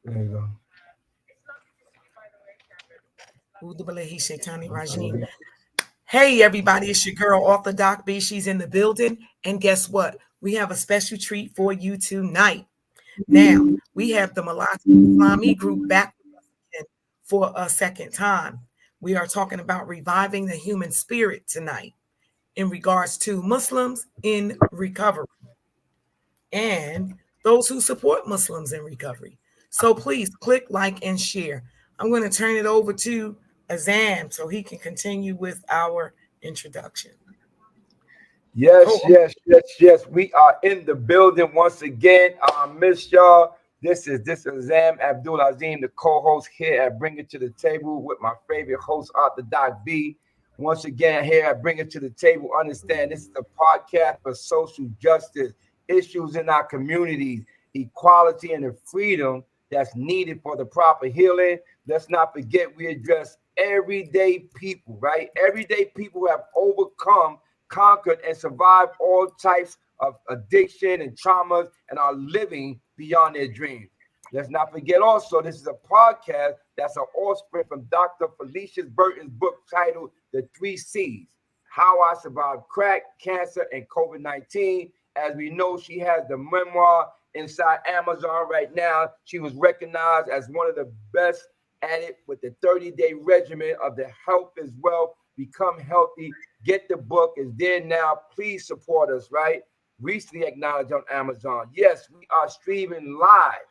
There you go. Hey everybody, it's your girl author Doc B. She's in the building, and guess what? We have a special treat for you tonight. Now we have the Millati Islami group back for a second time. We are talking about reviving the human spirit tonight in regards to Muslims in recovery and those who support Muslims in recovery. So please click like and share. I'm going to turn it over to Azzam so he can continue with our introduction. Yes. We are in the building once again. I miss y'all. This is Zam Abdul Azim, the co-host here at Bring It to the Table with my favorite host, Arthur Doc B. Once again, here at Bring It to the Table. Understand this is a podcast for social justice, issues in our communities, equality, and the freedom that's needed for the proper healing. Let's not forget we address everyday people, right? Everyday people who have overcome, conquered, and survived all types of addiction and traumas and are living beyond their dreams. Let's not forget also, this is a podcast that's an offspring from Dr. Felicia Burton's book titled The 3 C's, How I Survived Crack, Cancer, and COVID-19. As we know, she has the memoir inside Amazon right now. She was recognized as one of the best at it with the 30-day regimen of the Health is Wealth, Become Healthy. Get the book. It's there now. Please support us, right? Recently acknowledged on Amazon. Yes, we are streaming live.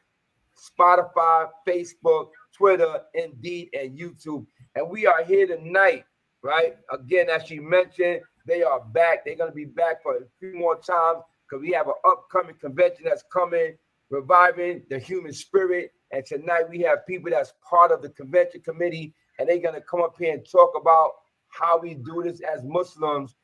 Spotify, Facebook, Twitter, Indeed, and YouTube. And we are here tonight, right? Again, as she mentioned, they are back. They're going to be back for a few more times because we have an upcoming convention that's coming, reviving the human spirit. And tonight we have people that's part of the convention committee, and they're going to come up here and talk about how we do this as Muslims,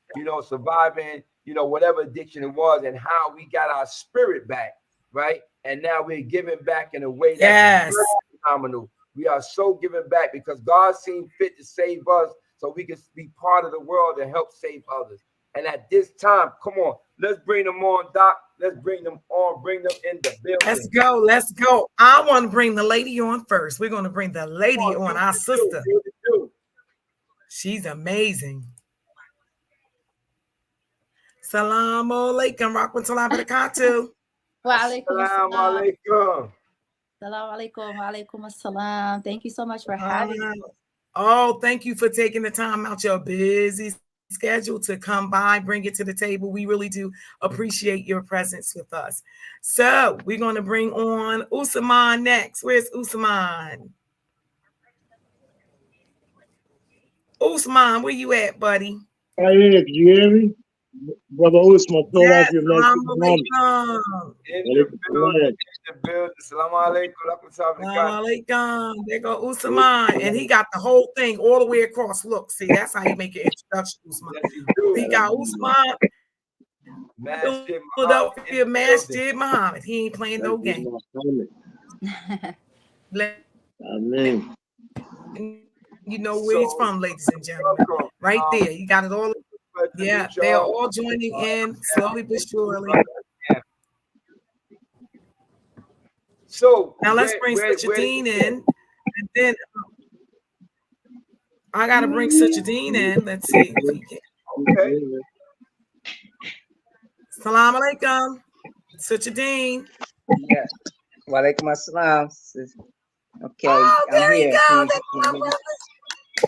surviving, whatever addiction it was, and how we got our spirit back, right? And now we're giving back in a way that's phenomenal. We are so giving back because God seemed fit to save us so we can be part of the world and help save others. And at this time, come on, let's bring them on, Doc. Let's bring them on, bring them in the building. Let's go. I want to bring the lady on first. We're going to bring the lady on, our sister. She's amazing. Salaam alaikum, rahmatullahi wa barakatuh. Wa alaikum assalam. Salam alaikum, wa alaikum assalam. Thank you so much for having me. Oh, thank you for taking the time out your busy schedule to come by, bring it to the table. We really do appreciate your presence with us. So we're going to bring on Usman next. Where's Usman? Usman, where you at, buddy? Right here, can you hear me? Brother Usman, pull off your left. Assalamu alaikum. There go Usman. And he got the whole thing all the way across. Look, see, that's how you make an introduction, Usman. He got Usman. Philadelphia Masjid Muhammad. He ain't playing no game. Amen. You know where he's from, ladies and gentlemen. Right there. You got it all. Yeah, they are all joining in slowly but surely. So now let's bring Sajadeen in. And then I got to bring Sajadeen in. Let's see if we can. Okay. Salam alaikum. Sajadeen. Yeah. Wa alaikum assalam. Okay. Oh, there I'm you here. go.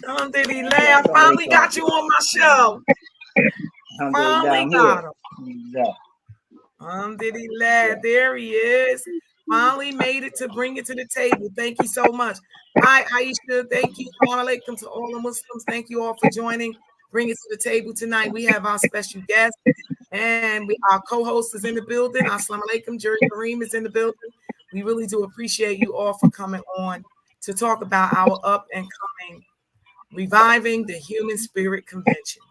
Alhamdulillah, I finally got you on my show. Finally got him. Alhamdulillah, there he is. Finally made it to bring it to the table. Thank you so much. Hi, Aisha. Thank you. Assalamu alaikum to all the Muslims. Thank you all for joining. Bring it to the table tonight. We have our special guest, and our co-host is in the building. Assalamu alaikum. Jerry Kareem is in the building. We really do appreciate you all for coming on to talk about our up and coming Reviving the Human Spirit Convention.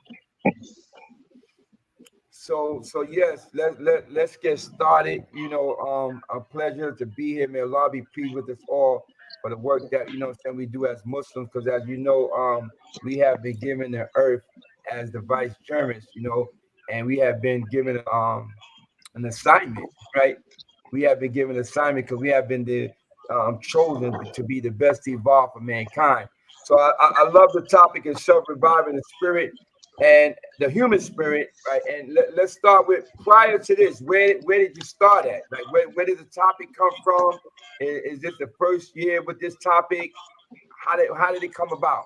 So yes, let's get started. A pleasure to be here. May Allah be pleased with us all for the work that we do as Muslims, because as you know, we have been given the earth as the vice germans, and we have been given an assignment, right? We have been given an assignment because we have been the chosen to be the best evolved for mankind. So I love the topic of self-reviving the spirit and the human spirit, right? And let's start with, prior to this, where did you start at? Like, where did the topic come from? Is this the first year with this topic? How did it come about?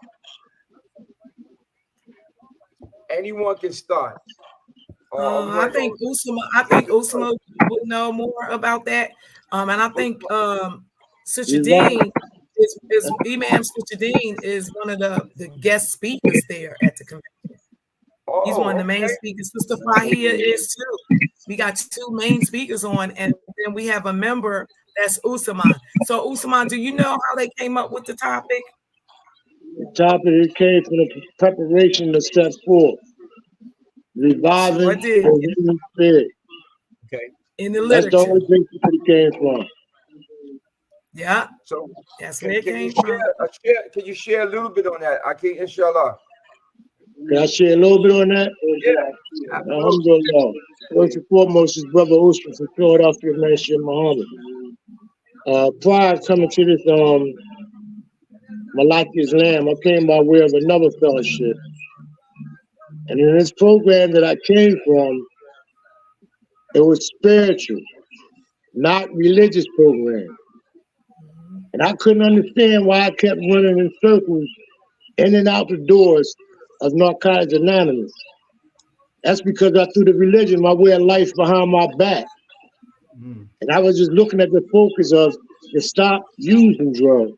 Anyone can start. I think Usama would know more about that. And I think Sister Dean is Imam Sister Dean is one of the guest speakers there at the convention. He's one of the main speakers. Sister Fahia is too. We got two main speakers on, and then we have a member that's Usama. So Usama, do you know how they came up with the topic? The topic came from the preparation of step 4. Reviving the human spirit. Okay. In the literature. That's the only place it came from. Yeah. So that's where it came from. Can you share a little bit on that? Aki, inshallah. Can I share a little bit on that? Yeah. Alhamdulillah. First and foremost is Brother Usman from Philadelphia, Ministry of Muhammad. Prior to coming to this Millati Islam, I came by way of another fellowship. And in this program that I came from, it was spiritual, not religious program. And I couldn't understand why I kept running in circles in and out the doors of Narcotics Anonymous. That's because I threw the religion, my way of life, behind my back. And I was just looking at the focus of to stop using drugs.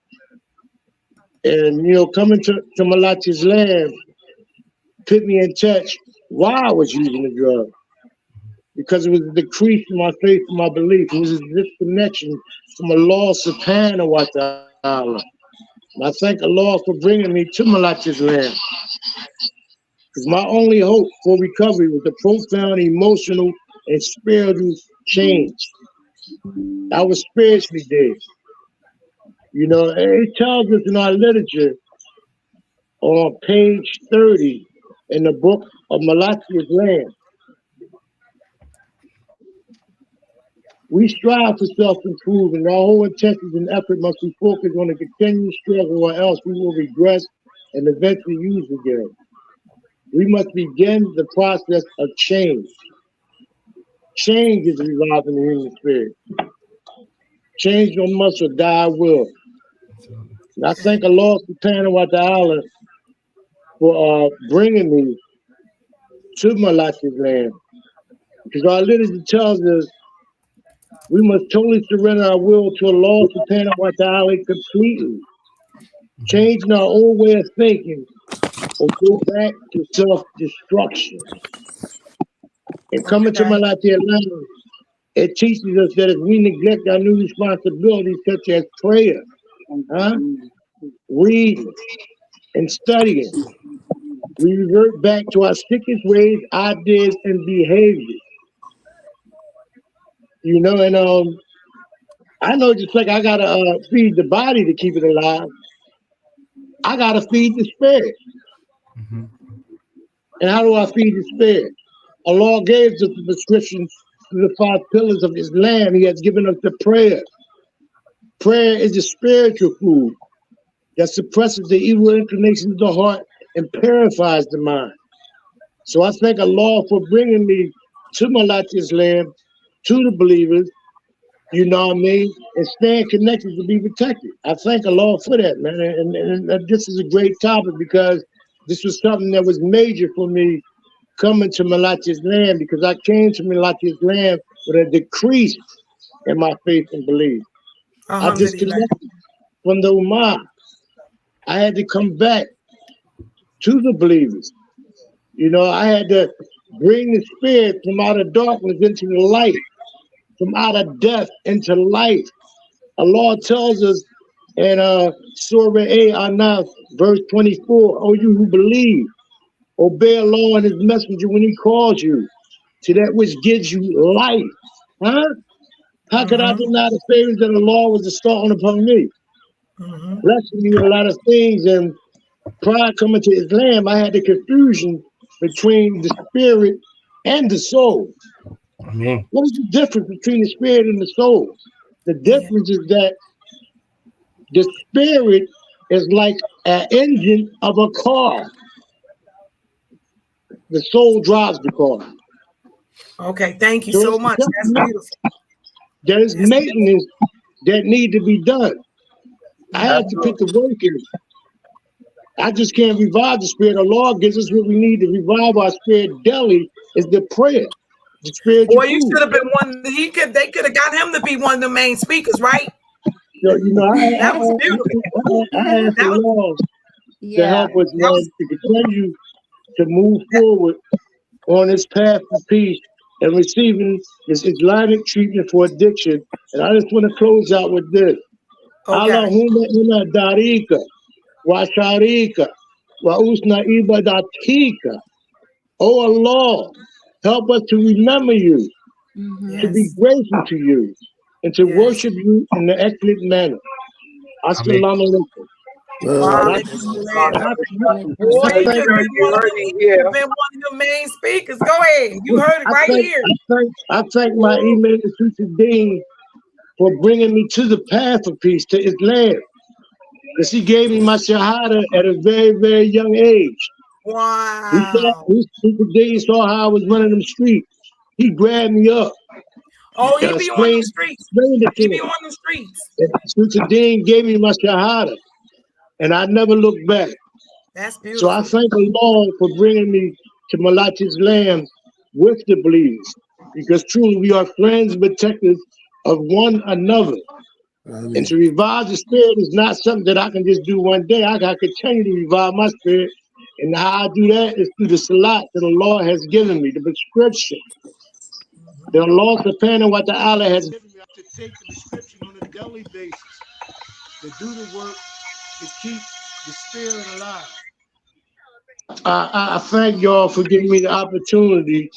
And, you know, coming to Millati Islam put me in touch why I was using the drug. Because it was a decrease in my faith and my belief. It was a disconnection from Allah subhanahu wa ta'ala. And I thank Allah for bringing me to Millati Islam. Because my only hope for recovery was the profound emotional and spiritual change. I was spiritually dead. You know, it tells us in our literature on page 30 in the book of Millati Islam, we strive for self-improvement. Our whole intentions and effort must be focused on a continuous struggle, or else we will regress and eventually use again. We must begin the process of change. Change is reviving the human spirit. Change no must or die will. And I thank Allah subhanahu wa ta'ala for bringing me to Millati Islam. Because our literature tells us we must totally surrender our will to Allah subhanahu wa ta'ala completely. Changing our old way of thinking or go back to self-destruction. And coming to Millati Islam, it teaches us that if we neglect our new responsibilities such as prayer, reading, and studying, we revert back to our sickest ways, ideas, and behaviors. You know, and I know just like I gotta feed the body to keep it alive, I gotta feed the spirit. And how do I feed the spirit? Allah gave us the prescription to the 5 pillars of Islam. He has given us the prayer. Prayer is the spiritual food that suppresses the evil inclinations of the heart and purifies the mind. So I thank Allah for bringing me to Millati Islam, to the believers, you know what I mean, and staying connected to be protected. I thank Allah for that, man. And this is a great topic because this was something that was major for me coming to Millati Islam, because I came to Millati Islam with a decrease in my faith and belief. I disconnected from the Ummah. I had to come back to the believers. You know, I had to bring the spirit from out of darkness into the light, from out of death into life. Allah tells us in Surah Al-Anaf, verse 24, "O you who believe, obey Allah and His Messenger when He calls you to that which gives you life." How could I deny the favors that Allah was installing upon me? Blessing me with a lot of things. And prior coming to Islam, I had the confusion between the spirit and the soul. What is the difference between the spirit and the soul? The difference is that The spirit is like an engine of a car. The soul drives the car. Okay, thank you So so it's much. That's beautiful. there is That's maintenance that need to be done. I had to put Absolutely. the work in. I just can't revive the spirit. The Lord gives us what we need to revive our spirit daily is the prayer, the spiritual Boy, you food. should have been one. They could have got him to be one of the main speakers, right? So, you know, That was beautiful. I ask That the was Lord to Yeah. help us, that was man, to continue to move that, forward on this path of peace and receiving this Islamic treatment for addiction. And I just want to close out with this. okay. Allahumma inna darika wa sharika wa usna ibadatika. Oh Allah, help us to remember you, Mm-hmm. to be Yes. grateful to you, and to Yes. worship you in an excellent manner. I mean, Assalamu alaikum. Wow, And they just said, boy, so he you could have heard, been you heard he it could have here. been one of the main speakers. Go ahead. You heard it right here. I thank my Imam Dean for bringing me to the path of peace, to Islam. Because he gave me my Shahada at a very, very young age. Wow. He saw how I was running them streets. He grabbed me up Oh, and he be on the explained streets. it to He be him. on the streets. And Mr. Dean gave me my Shahada, and I never looked back. That's So I beautiful. thank the Lord for bringing me to Millati Islam with the believers, because truly we are friends and protectors of one another. And to revive the spirit is not something that I can just do one day. I got to continue to revive my spirit. And how I do that is through the salat that the Lord has given me, the prescription. The Lord subhanahu wa ta'ala has given me. I have to take the prescription on a daily basis to do the work to keep the spirit alive. I thank y'all for giving me the opportunity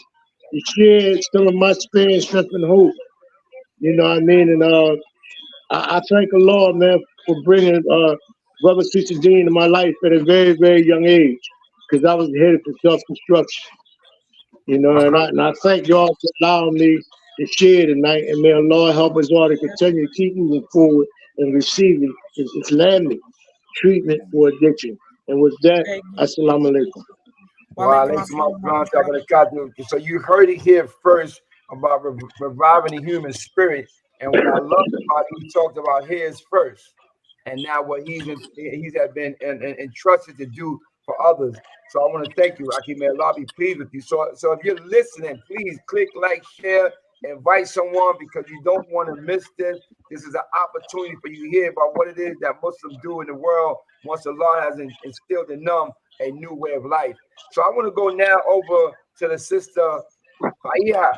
to share some of my experience, strength, and hope. You know what I mean? And I thank the Lord, man, for bringing Brother Sister Dean in my life at a very, very young age, because I was headed for self-destruction. You know, and I thank y'all for allowing me to share tonight, and may Allah help us all to continue to keep moving forward and receiving this Islamic treatment for addiction. And with that, Amen. assalamu alaikum. Walaikum assalam wa rahmatullah. So you heard it here first about reviving the human spirit, and what I love about it, he talked about his first, and now what he's had been entrusted to do for others. So I want to thank you, Aki. May Allah be pleased with you. So if you're listening, please click like, share, invite someone, because you don't want to miss this. This is an opportunity for you to hear about what it is that Muslims do in the world once Allah has instilled in them a new way of life. So I want to go now over to the sister Faya,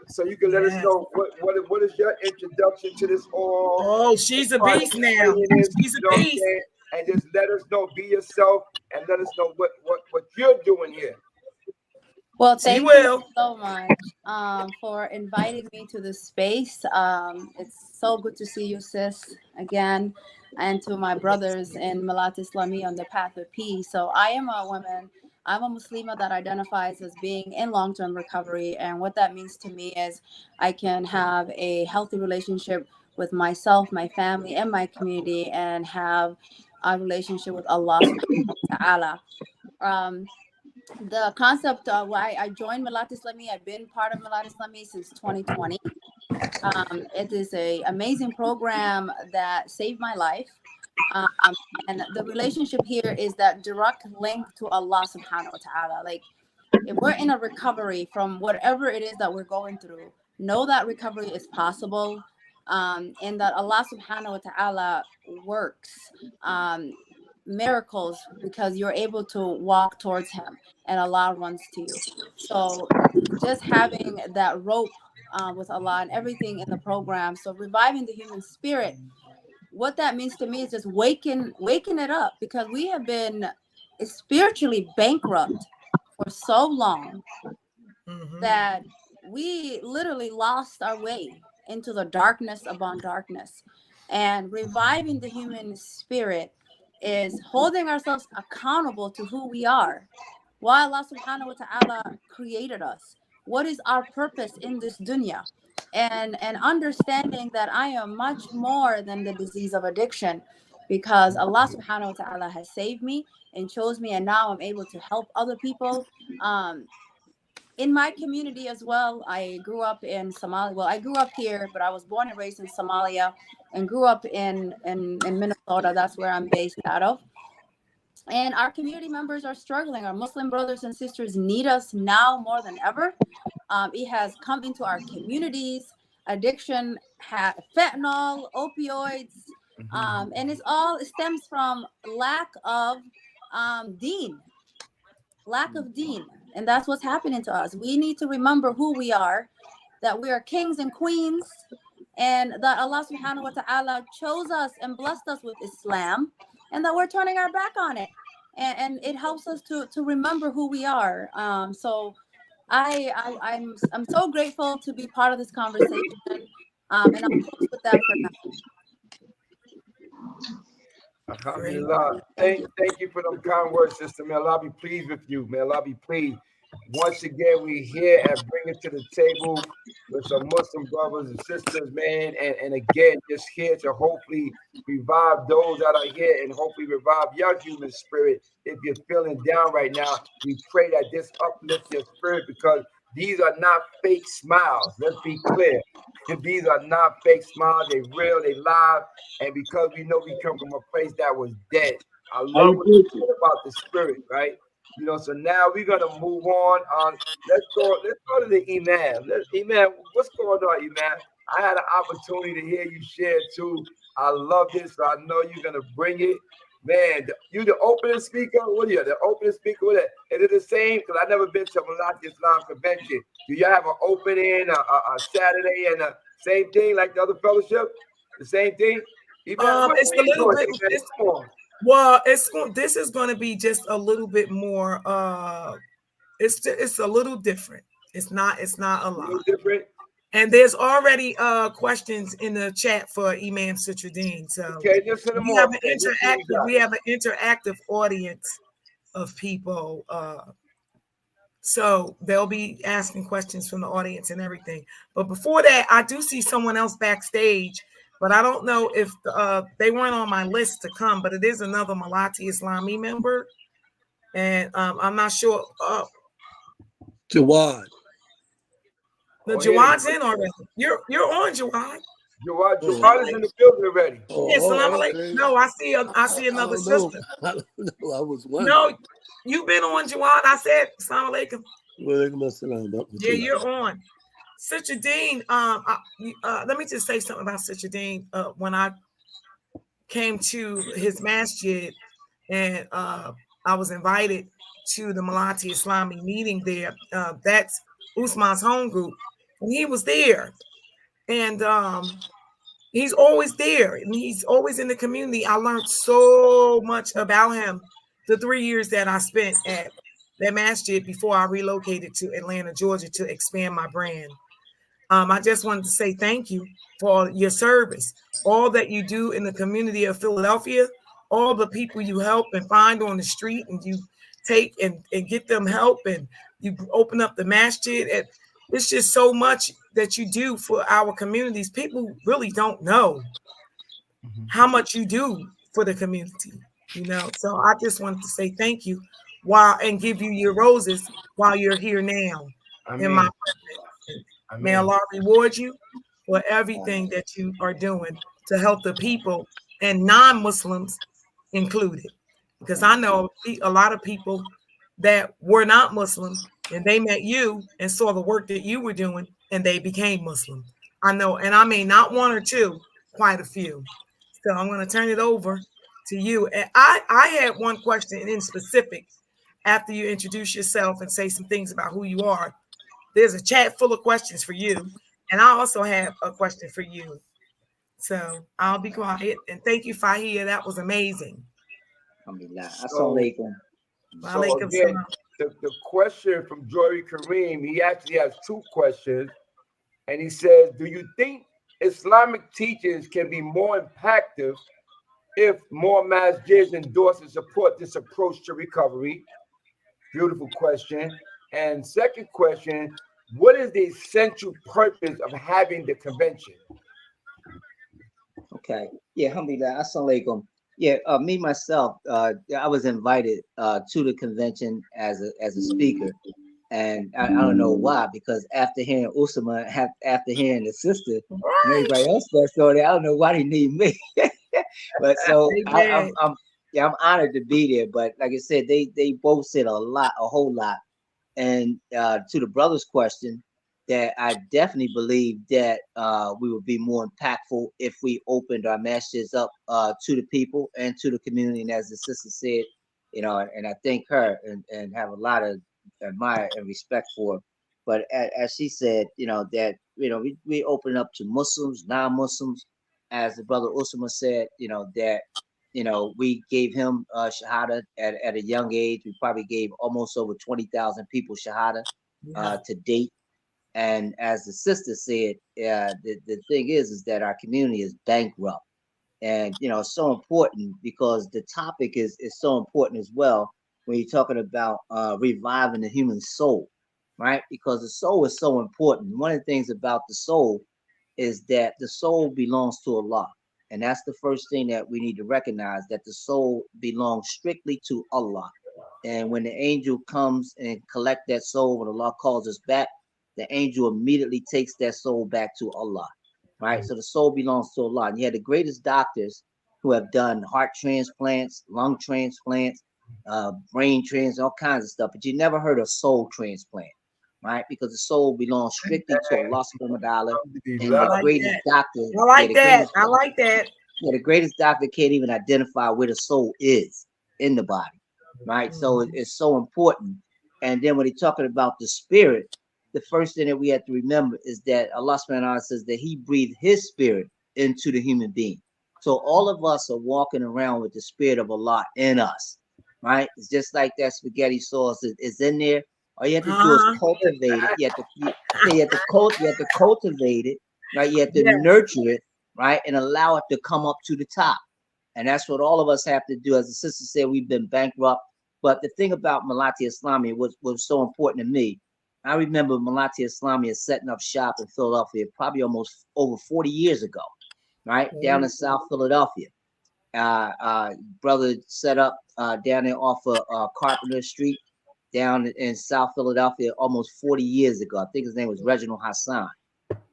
so you can let us Yes. know what is your introduction to this all. Oh, she's a beast now. She's a beast. And just let us know, be yourself, and let us know what you're doing here. Well, She thank you will. so much for inviting me to this space. It's so good to see you, sis, again, and to my brothers in Millati Islami on the path of peace. So I am a woman. I'm a Muslima that identifies as being in long-term recovery. And what that means to me is I can have a healthy relationship with myself, my family, and my community, and have a relationship with Allah subhanahu wa ta'ala. Um, the concept of why I joined Millati Islami, I've been part of Millati Islami since 2020. It is an amazing program that saved my life. And the relationship here is that direct link to Allah subhanahu wa ta'ala. Like, if we're in a recovery from whatever it is that we're going through, know that recovery is possible, and that Allah subhanahu wa ta'ala works miracles because you're able to walk towards him and Allah runs to you. So just having that rope with Allah and everything in the program. So reviving the human spirit, what that means to me is just waking it up, because we have been spiritually bankrupt for so long that we literally lost our way into the darkness upon darkness. And reviving the human spirit is holding ourselves accountable to who we are, why Allah subhanahu wa ta'ala created us, what is our purpose in this dunya, and understanding that I am much more than the disease of addiction. because Allah subhanahu wa ta'ala has saved me and chose me, and now I'm able to help other people. In my community as well, I grew up in Somalia. Well, I grew up here, but I was born and raised in Somalia and grew up in Minnesota. That's where I'm based out of. And our community members are struggling. Our Muslim brothers and sisters need us now more than ever. It has come into our communities. Addiction, fentanyl, opioids, and it stems from lack of deen. Lack of deen. And that's what's happening to us. We need to remember who we are, that we are kings and queens, and that Allah subhanahu wa ta'ala chose us and blessed us with Islam, and that we're turning our back on it. And it helps us to remember who we are. So I'm so grateful to be part of this conversation. And I'll close with that for now. Alhamdulillah. Thank you for them kind words, sister. May Allah be pleased with you. May Allah be pleased. Once again, we here and bring it to the table with some Muslim brothers and sisters, man. And again, just here to hopefully revive those that are here and hopefully revive your human spirit. If you're feeling down right now, we pray that this uplifts your spirit, because these are not fake smiles. Let's be clear. These are not fake smiles. They real, they live. And because we know we come from a place that was dead. I love what you said about the spirit, right? You know, so now we're gonna move on. Let's go to the Imam. Imam, what's going on, Imam? I had an opportunity to hear you share too. I love this, so I know you're gonna bring it. Man, you the opening speaker? What are you? The opening speaker? What is it the same? Because I've never been to a Millati Islam convention. Do y'all have an opening, a Saturday, and the same thing like the other fellowship? The same thing? It's a little bit. Well, this is going to be just a little bit more. It's a little different. It's not a lot. Different. And there's already questions in the chat for Imam Citradine. So okay, just send them we have an interactive audience of people. So they'll be asking questions from the audience and everything. But before that, I do see someone else backstage. But I don't know if they weren't on my list to come, but it is another Millati Islami member. And I'm not sure. Jawad. Jawad's in already. You're on, Jawad. Jawad is in the building already. Okay. No, I see another sister. I don't know. I was wondering. No, you've been on, Jawad. I said, Assalamu alaikum. Yeah, you're on. Citradine, let me just say something about Citradine. When I came to his masjid and I was invited to the Millati Islami meeting there, that's Usman's home group, and he was there. And he's always there, and he's always in the community. I learned so much about him the 3 years that I spent at that masjid before I relocated to Atlanta, Georgia, to expand my brand. I just wanted to say thank you for your service, all that you do in the community of Philadelphia, all the people you help and find on the street, and you take and get them help, and you open up the masjid. And it's just so much that you do for our communities. People really don't know how much you do for the community, you know. So I just wanted to say thank you and give you your roses while you're here now in my presence. May Allah reward you for everything that you are doing to help the people, and non-Muslims included. Because I know a lot of people that were not Muslim, and they met you and saw the work that you were doing, and they became Muslim. I know, and I mean not one or two, quite a few. So I'm going to turn it over to you. And I had one question in specific after you introduce yourself and say some things about who you are. There's a chat full of questions for you, and I also have a question for you. So I'll be quiet. And thank you, Fahia. That was amazing. Alhamdulillah. So again, the question from Jory Kareem, he actually has two questions. And he says, do you think Islamic teachers can be more impactful if more masjids endorse and support this approach to recovery? Beautiful question. And second question, what is the essential purpose of having the convention? Okay. Yeah, alhamdulillah. Assalamu alaikum. Yeah, me myself, I was invited to the convention as a speaker, and I don't know why, because after hearing Usama, after hearing the sister and everybody else that story, I don't know why they need me. But so Amen. I'm yeah, I'm honored to be there. But like I said, they both said a whole lot. And to the brother's question, that I definitely believe that we would be more impactful if we opened our messages up to the people and to the community. And as the sister said, and I thank her and have a lot of admire and respect for her. But as she said, that we open up to Muslims, non-Muslims, as the brother Usama said, that we gave him shahada at a young age. We probably gave almost over 20,000 people shahada to date. And as the sister said, the thing is that our community is bankrupt. And it's so important because the topic is so important as well when you're talking about reviving the human soul, right? Because the soul is so important. One of the things about the soul is that the soul belongs to Allah. And that's the first thing that we need to recognize, that the soul belongs strictly to Allah. And when the angel comes and collect that soul, when Allah calls us back, the angel immediately takes that soul back to Allah, right? So the soul belongs to Allah. And you had the greatest doctors who have done heart transplants, lung transplants, brain transplants, all kinds of stuff, but you never heard of soul transplant, right? Because the soul belongs strictly to Allah subhanahu wa ta'ala. And I the like greatest that. doctor, I like that. I like that. the greatest doctor can't even identify where the soul is in the body, right? So it's so important. And then when he's talking about the spirit, the first thing that we have to remember is that Allah subhanahu wa ta'ala says that He breathed His spirit into the human being. So all of us are walking around with the spirit of Allah in us, right? It's just like that spaghetti sauce is in there. All you have to do is cultivate it. You have to cultivate it, right? You have to Yes. nurture it, right? And allow it to come up to the top. And that's what all of us have to do. As the sister said, we've been bankrupt. But the thing about Millati Islami was so important to me. I remember Millati Islami is setting up shop in Philadelphia probably almost over 40 years ago, right? Down in South Philadelphia. Brother set up down there off of Carpenter Street, down in South Philadelphia almost 40 years ago. I think his name was Reginald Hassan.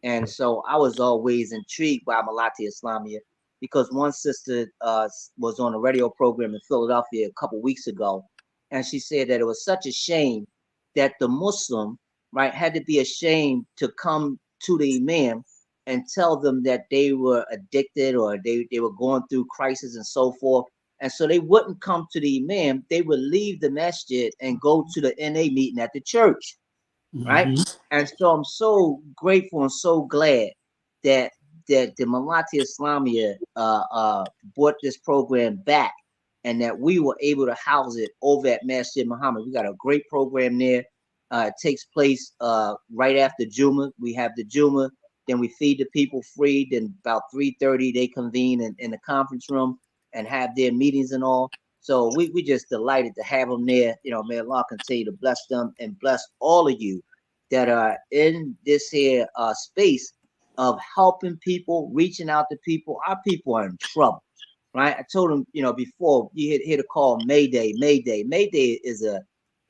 And so I was always intrigued by Millati Islamia because one sister was on a radio program in Philadelphia a couple weeks ago, and she said that it was such a shame that the Muslim, right, had to be ashamed to come to the imam and tell them that they were addicted or they were going through crisis and so forth. And so they wouldn't come to the imam. They would leave the masjid and go to the NA meeting at the church, right? And so I'm so grateful and so glad that the Millati Islamia brought this program back and that we were able to house it over at Masjid Muhammad. We got a great program there. It takes place right after Juma. We have the Juma, then we feed the people free. Then about 3:30 they convene in the conference room and have their meetings and all. So we just delighted to have them there. May Allah continue to bless them and bless all of you that are in this here space of helping people, reaching out to people. Our people are in trouble, right? I told them, before you hear the call Mayday, Mayday. Mayday is a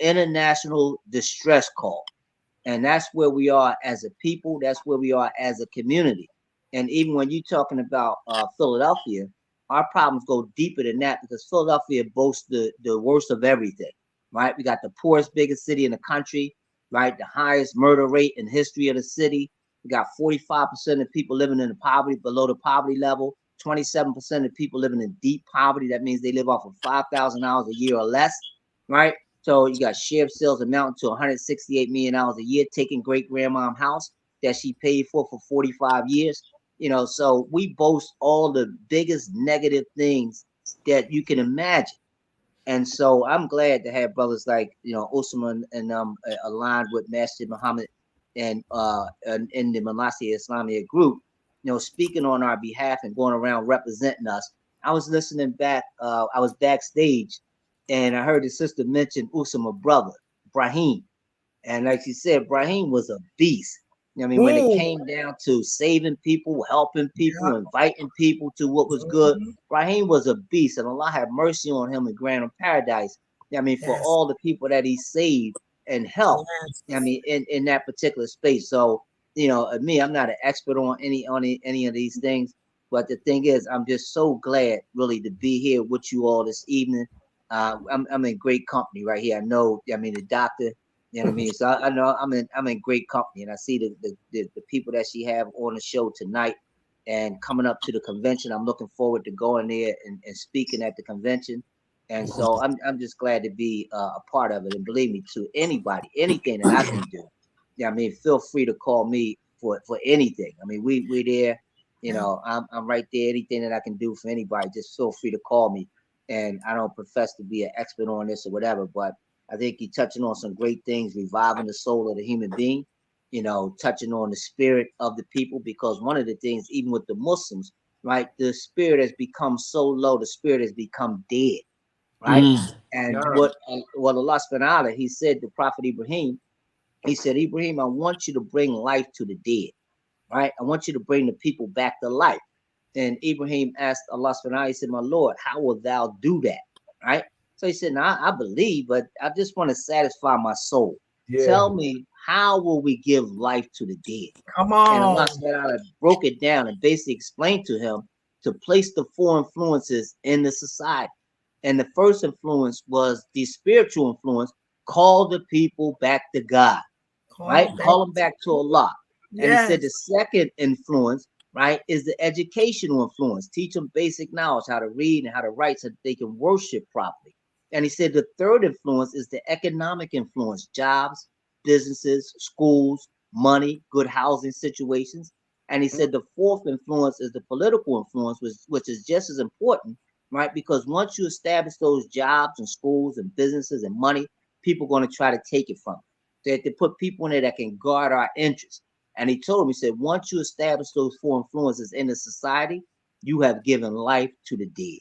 international distress call. And that's where we are as a people. That's where we are as a community. And even when you're talking about Philadelphia, our problems go deeper than that because Philadelphia boasts the worst of everything, right? We got the poorest, biggest city in the country, right? The highest murder rate in history of the city. We got 45% of people living in the poverty, below the poverty level. 27% of people living in deep poverty. That means they live off of $5,000 a year or less, right? So you got share of sales amounting to $168 million a year, taking great grandma's house that she paid for 45 years. So we boast all the biggest negative things that you can imagine. And so I'm glad to have brothers like, Usman and aligned with Masjid Muhammad and in the Millati Islami group, speaking on our behalf and going around representing us. I was listening back. I was backstage and I heard the sister mention Usman's brother, Brahim. And like she said, Brahim was a beast. I mean, when it Ooh. came down to saving people, helping people, Yeah. inviting people to what was good, Mhm. Raheem was a beast, and Allah have mercy on him and grant him paradise. I mean, for Yes. all the people that he saved and helped. Yes. I mean, in that particular space. So, you know, me, I'm not an expert on any of these things, but the thing is, I'm just so glad, really, to be here with you all this evening. I'm in great company right here. I know, I mean, the doctor. You know what I mean? So I know I'm in great company, and I see the people that she have on the show tonight and coming up to the convention. I'm looking forward to going there and speaking at the convention. And so I'm just glad to be a part of it. And believe me, to anybody, anything that I can do, yeah, I mean, feel free to call me for anything. I mean, we're there. You know, I'm right there. Anything that I can do for anybody, just feel free to call me. And I don't profess to be an expert on this or whatever, but I think you're touching on some great things, reviving the soul of the human being, you know, touching on the spirit of the people, because one of the things, even with the Muslims, right, the spirit has become so low, the spirit has become dead, right? And Yeah. what Allah subhanahu wa ta'ala, he said to Prophet Ibrahim, he said, Ibrahim, I want you to bring life to the dead, right? I want you to bring the people back to life. And Ibrahim asked Allah subhanahu wa ta'ala, he said, my Lord, how will thou do that, right? So he said, now I believe, but I just want to satisfy my soul. Yeah. Tell me, how will we give life to the dead? Come And Allah on. subhanahu wa ta'ala broke it down and basically explained to him to place the four influences in the society. And the first influence was the spiritual influence, call the people back to God, right? Call them back to Allah. And he said the Yes. second influence, right, is the educational influence. Teach them basic knowledge, how to read and how to write so that they can worship properly. And he said the third influence is the economic influence, jobs, businesses, schools, money, good housing situations. And he said the fourth influence is the political influence, which is just as important, right? Because once you establish those jobs and schools and businesses and money, people are going to try to take it from you. They have to put people in there that can guard our interests. And he told him, he said, once you establish those four influences in the society, you have given life to the dead,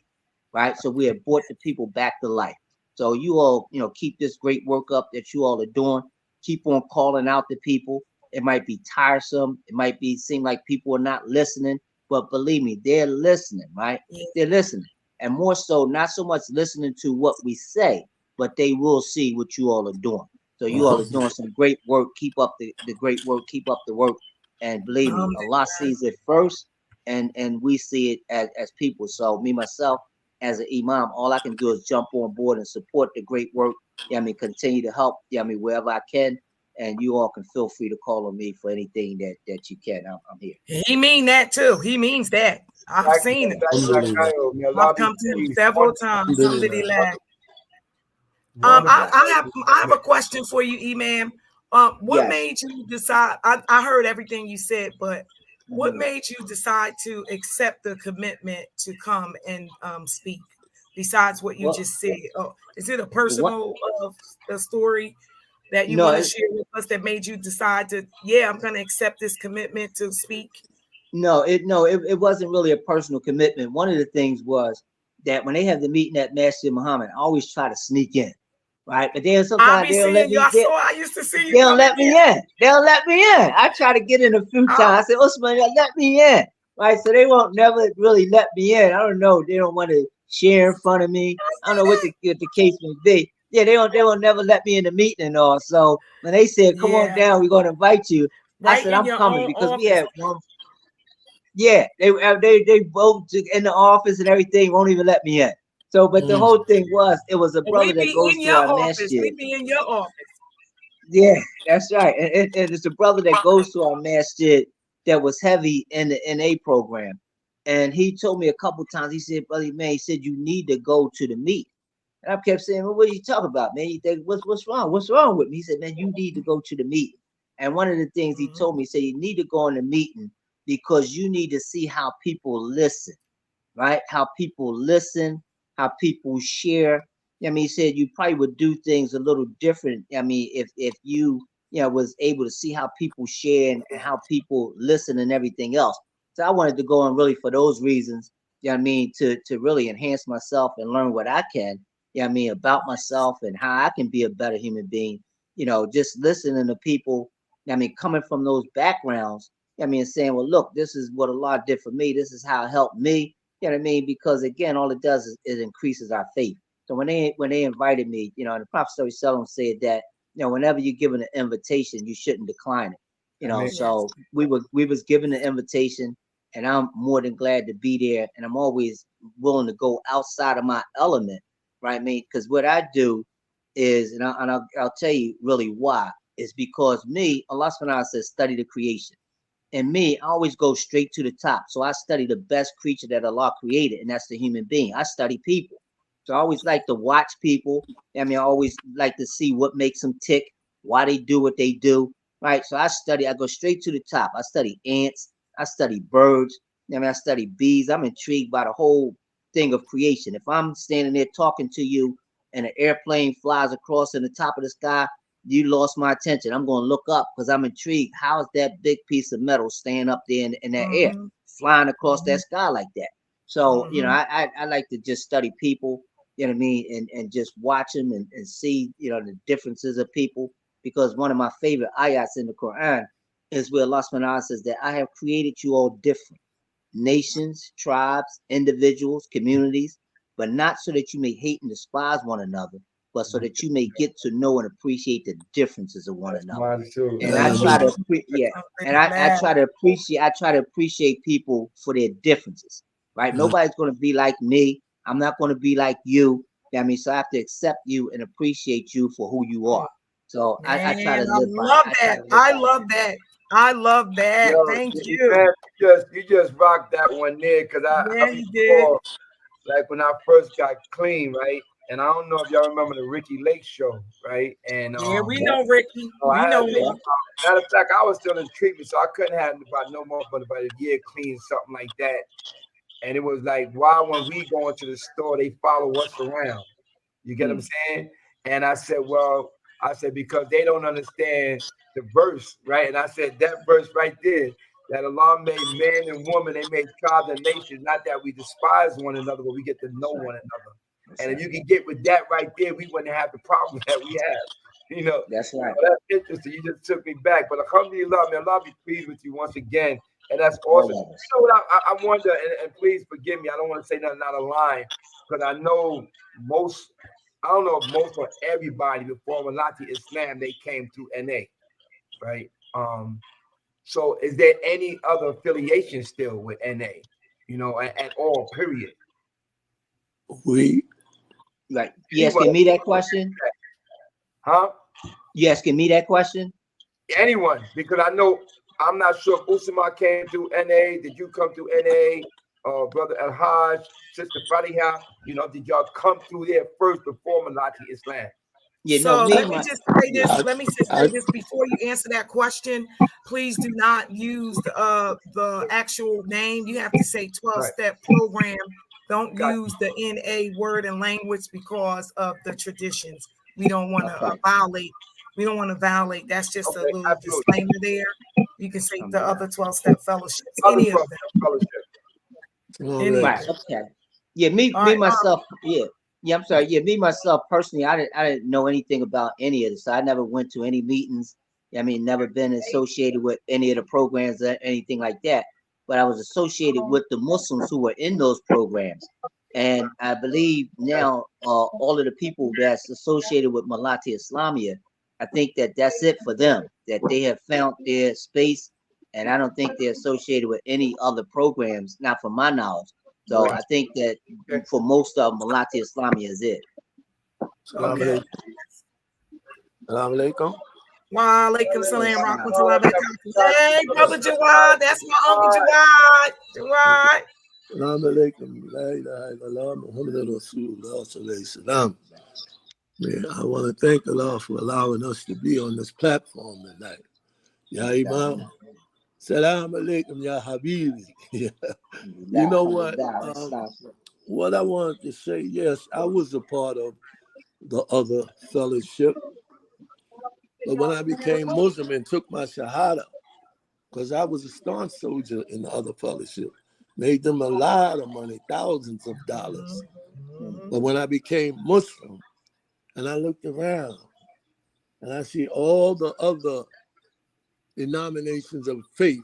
right? So we have brought the people back to life. So you all, you know, keep this great work up that you all are doing. Keep on calling out the people. It might be tiresome. It might be seem like people are not listening, but believe me, they're listening, right? Yeah. They're listening. And more so, not so much listening to what we say, but they will see what you all are doing. So you all are doing some great work. Keep up the great work. Keep up the work. And believe me, Allah sees it first, and we see it as people. So me, myself, as an imam, all I can do is jump on board and support the great work. Yeah, I mean, continue to help. Yeah, I mean, wherever I can. And you all can feel free to call on me for anything that you can. I'm here. He mean that too. He means that. I've seen it. I've come to him several times. Alhamdulillah. I have a question for you, Imam. What Yes. made you decide? I heard everything you said, but what made you decide to accept the commitment to come and speak? Besides what you Well, just said, is it a what? personal a story that you No, want to share with us that made you decide to? Yeah, I'm going to accept this commitment to speak. it wasn't really a personal commitment. One of the things was that when they have the meeting at Masjid Muhammad, I always try to sneak in, right? But then I'll sometimes be they don't let seeing you. me. I used to see you They don't coming let me in. They don't let me in. I try to get in a few times. I said, Usman, let me in, right? So they won't never really let me in. I don't know. They don't want to share in front of me. I don't know what the case may be. Yeah, they won't never let me in the meeting and all. So when they said, come on Yeah, down, we're going to invite you, I right said, in I'm your coming, own because we office. had one. Yeah, they both in the office and everything, won't even let me in. So, but the whole thing was, it was a brother We that be goes in to your our office. We masjid. be in your office. Yeah, that's right. And it's a brother that goes to our masjid that was heavy in the NA program. And he told me a couple times, he said, Brother man, he said, you need to go to the meet. And I kept saying, well, what are you talking about, man? You think, what's wrong? What's wrong with me? He said, man, you need to go to the meeting. And one of the things he told me, he said, you need to go in the meeting because you need to see how people listen, right? How people listen, how people share. I mean, he said you probably would do things a little different. I mean, if you was able to see how people share and how people listen and everything else. So I wanted to go in really for those reasons. I mean, to really enhance myself and learn what I can. I mean, about myself and how I can be a better human being. Just listening to people I mean, coming from those backgrounds, I mean, saying, well, look, this is what Allah did for me. This is how it helped me. You know what I mean? Because again, all it does is it increases our faith. So when they invited me, you know, and the Prophet ﷺ said that, you know, whenever you're given an invitation, you shouldn't decline it. You know, so we was given the invitation, and I'm more than glad to be there. And I'm always willing to go outside of my element, right? I mean, because what I do is, and I'll tell you really why, is because me, Allah subhanahu wa ta'ala says, study the creation. And me, I always go straight to the top. So I study the best creature that Allah created, and that's the human being. I study people. So I always like to watch people. I mean, I always like to see what makes them tick, why they do what they do, right? So I go straight to the top. I study ants. I study birds. I mean, I study bees. I'm intrigued by the whole thing of creation. If I'm standing there talking to you and an airplane flies across in the top of the sky, you lost my attention. I'm going to look up because I'm intrigued. How is that big piece of metal staying up there in that air, flying across that sky like that? So, you know, I like to just study people, you know what I mean, and just watch them and see, you know, the differences of people. Because one of my favorite ayats in the Quran is where Allah subhanahu wa ta'ala says that I have created you all different nations, tribes, individuals, communities, but not so that you may hate and despise one another, but so that you may get to know and appreciate the differences of one another. And I try to, I try to appreciate people for their differences, right? Nobody's going to be like me. I'm not going to be like you. I mean, so I have to accept you and appreciate you for who you are. So I try to live by that. I love that. I love that. Yo, Thank you. Man, you just rocked that one there, because I did. Like when I first got clean, right? And I don't know if y'all remember the Ricky Lake show, right? And yeah, we know Ricky. We know him. Matter of fact, I was still in treatment, so I couldn't have about no more but about a year clean, something like that. And it was like, why when we go into the store, they follow us around? You get what I'm saying? And I said, well, because they don't understand the verse, right? And I said, that verse right there, that Allah made man and woman, they made tribes and nations, not that we despise one another, but we get to know one another. And if you can get with that right there, we wouldn't have the problem that we have. You know, that's right. So that's interesting. You just took me back. But alhamdulillah, man, Allah be pleased with you once again. And that's awesome. You know what I wonder, and please forgive me, I don't want to say nothing out of line, because I know I don't know if most or everybody before Millati Islam, they came through NA, right? So is there any other affiliation still with NA, you know, at all, period? Like, you asking me that question? Huh? You asking me that question? Anyone, because I know, I'm not sure if Usama came through NA. Did you come through NA? Brother El Hajj, Sister Fatiha, you know, did y'all come through there first before Millati Islam? Yeah, so let me just say this. Let me just say this before you answer that question. Please do not use the actual name. You have to say 12-step program. Don't use the NA word and language because of the traditions. We don't want to violate. We don't want to violate. That's just a little disclaimer there. You can say the other 12-step fellowships, any of them. Right. Okay. Yeah, me myself. Yeah. I'm sorry. Yeah, me myself personally, I didn't know anything about any of this. I never went to any meetings. I mean, never been associated with any of the programs or anything like that. But I was associated with the Muslims who were in those programs, and I believe now all of the people that's associated with Millati Islami, I think that's it for them. That they have found their space. And I don't think they're associated with any other programs, not from my knowledge. So I think that for most of them, Millati Islami is it. Okay. Assalamu alaikum. Wa alaikum salam, rahmatullahi wa barakatuh. Hey, Brother Jawad, that's my Uncle Jawad. Jawad. Assalamu alaikum. La ilaha illallah, Muhammad Rasulullah sallallahu alaihi wasallam. I want to thank Allah for allowing us to be on this platform tonight. Ya Imam. Salam alaikum, ya Habibi. You know what? What I wanted to say, yes, I was a part of the other fellowship. But when I became Muslim and took my Shahada, because I was a staunch soldier in the other fellowship, made them a lot of money, thousands of dollars. But when I became Muslim, and I looked around, and I see all the other, denominations of faith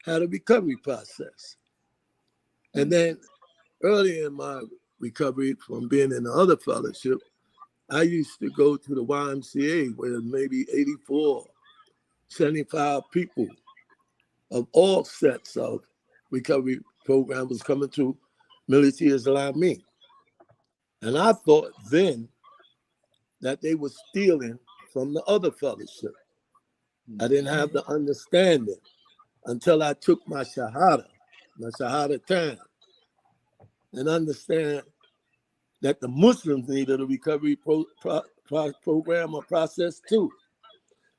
had a recovery process. And then early in my recovery from being in the other fellowship, I used to go to the YMCA where maybe 84, 75 people of all sets of recovery programs was coming to Millati Islami. And I thought then that they were stealing from the other fellowship. I didn't have the understanding until I took my Shahada time, and understand that the Muslims needed a recovery program or process too.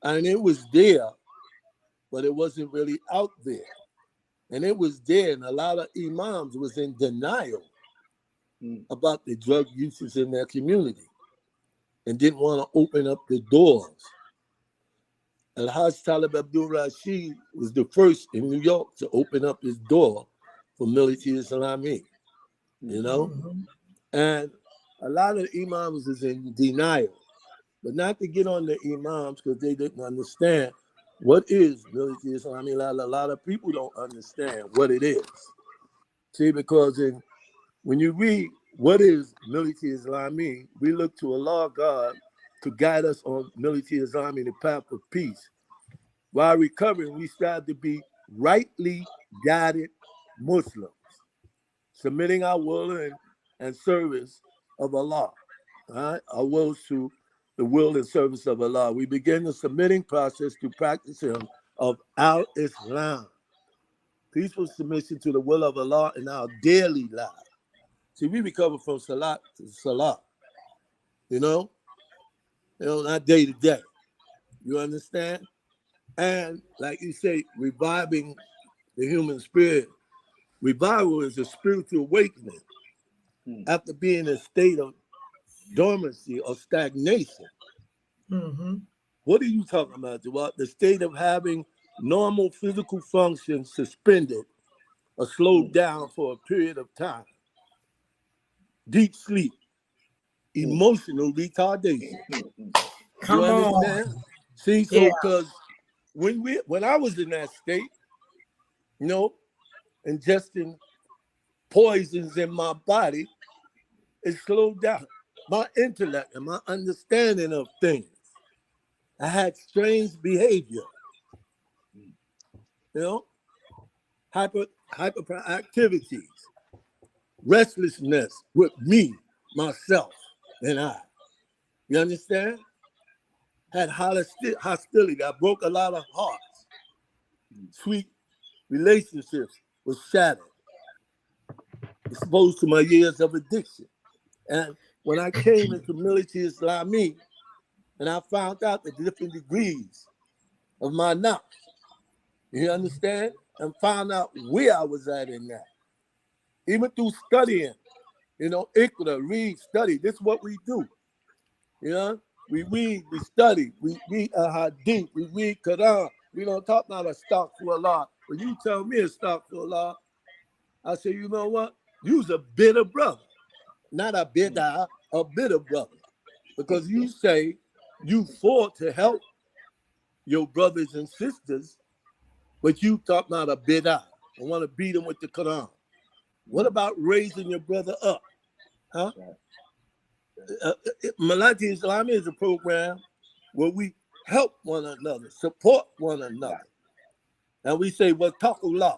And it was there, but it wasn't really out there. And it was there, and a lot of imams was in denial about the drug uses in their community and didn't want to open up the doors. Al-Hajj Talib Abdul Rashid was the first in New York to open up his door for Millati Islami, you know? And a lot of imams is in denial, but not to get on the imams because they didn't understand what is Millati Islami. A lot of people don't understand what it is. See, because when you read what is Millati Islami, we look to Allah God to guide us on Millati Islami, the path of peace. While recovering, we strive to be rightly guided Muslims, submitting our will and service of Allah. Right? Our wills to the will and service of Allah. We begin the submitting process to practicing of al-Islam, peaceful submission to the will of Allah in our daily lives. See, we recover from salat to salat, you know, not day to day. You understand? And like you say, reviving the human spirit. Revival is a spiritual awakening after being in a state of dormancy or stagnation. What are you talking about, Jawad? The state of having normal physical functions suspended or slowed down for a period of time. Deep sleep, emotional retardation. Come on. See, so because when I was in that state, you know, ingesting poisons in my body, it slowed down my intellect and my understanding of things. I had strange behavior, you know, hyperactivities, restlessness with me, myself, and I. You understand? Had hostility. I broke a lot of hearts. Sweet relationships was shattered, exposed to my years of addiction. And when I came into Millati Islami, and I found out the different degrees of my knowledge, you understand? And found out where I was at in that. Even through studying, you know, Iqra, read, study. This is what we do. You know, we read, we study, we read Hadith, we read Quran. We don't talk about astaghfirullah. When you tell me astaghfirullah, I say, you know what? You's a bitter brother. Not a bitter brother. Because you say you fought to help your brothers and sisters, but you talk about a bidah and want to beat them with the Quran. What about raising your brother up? Huh? Millati Islami is a program where we help one another, support one another. And we say, well, taqullah,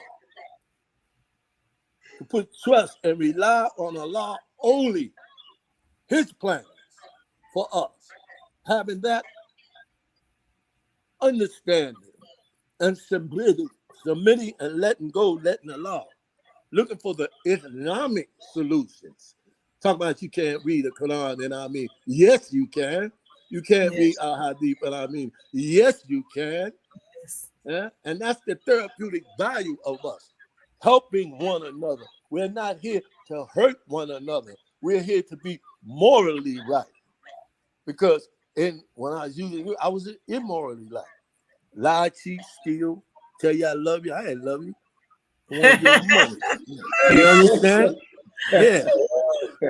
to put trust and rely on Allah only, His plans for us. Having that understanding and submitting and letting go, letting Allah. Looking for the economic solutions. Talk about you can't read the Quran, and I mean, yes, you can. You can't read Al-Hadith, and I mean, yes, you can. Yeah? And that's the therapeutic value of us, helping one another. We're not here to hurt one another. We're here to be morally right. Because when I was using you, I was immorally right. Lie, cheat, steal, tell you I love you. I ain't love you. I want to give you money. You understand? Yeah.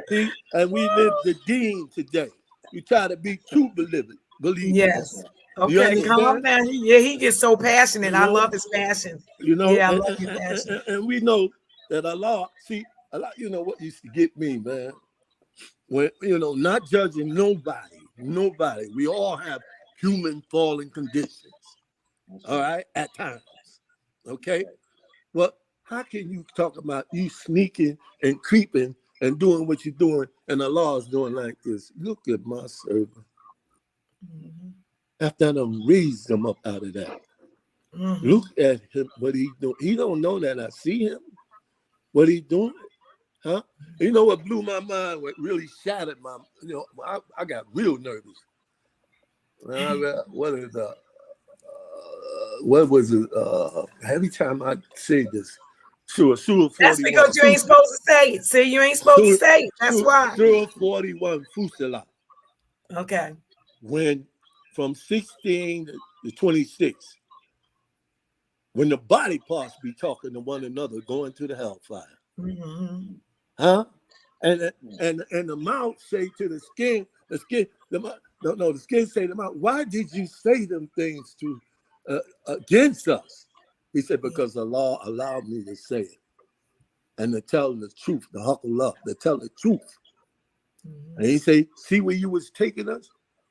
See, and we live the deen today. You try to be true believers. Yes. Okay, calm down. He gets so passionate. I love his passion. You know, yeah, I love his passion. And we know that Allah, you know what used to get me, man? When, you know, not judging nobody. We all have human falling conditions. All right, at times. Okay? But how can you talk about you sneaking and creeping and doing what you're doing and Allah is doing like this? Look at my servant. After I done raised him up out of that. Look at him, what he doing. He don't know that I see him. What he doing? Huh? You know what blew my mind, what really shattered my, you know, I got real nervous. What was it? Every time I say this, Surah 41. That's because you ain't supposed to say it. See, you ain't supposed to say it. That's why. Surah 41, Fusilah. Okay. When from 16 to 26, when the body parts be talking to one another, going to the hellfire. Huh? And the mouth say to the skin, the skin say to the mouth, why did you say them things to against us? He said, because Allah allowed me to say it and to tell the truth, the haqullah, to tell the truth. And he say, see where you was taking us?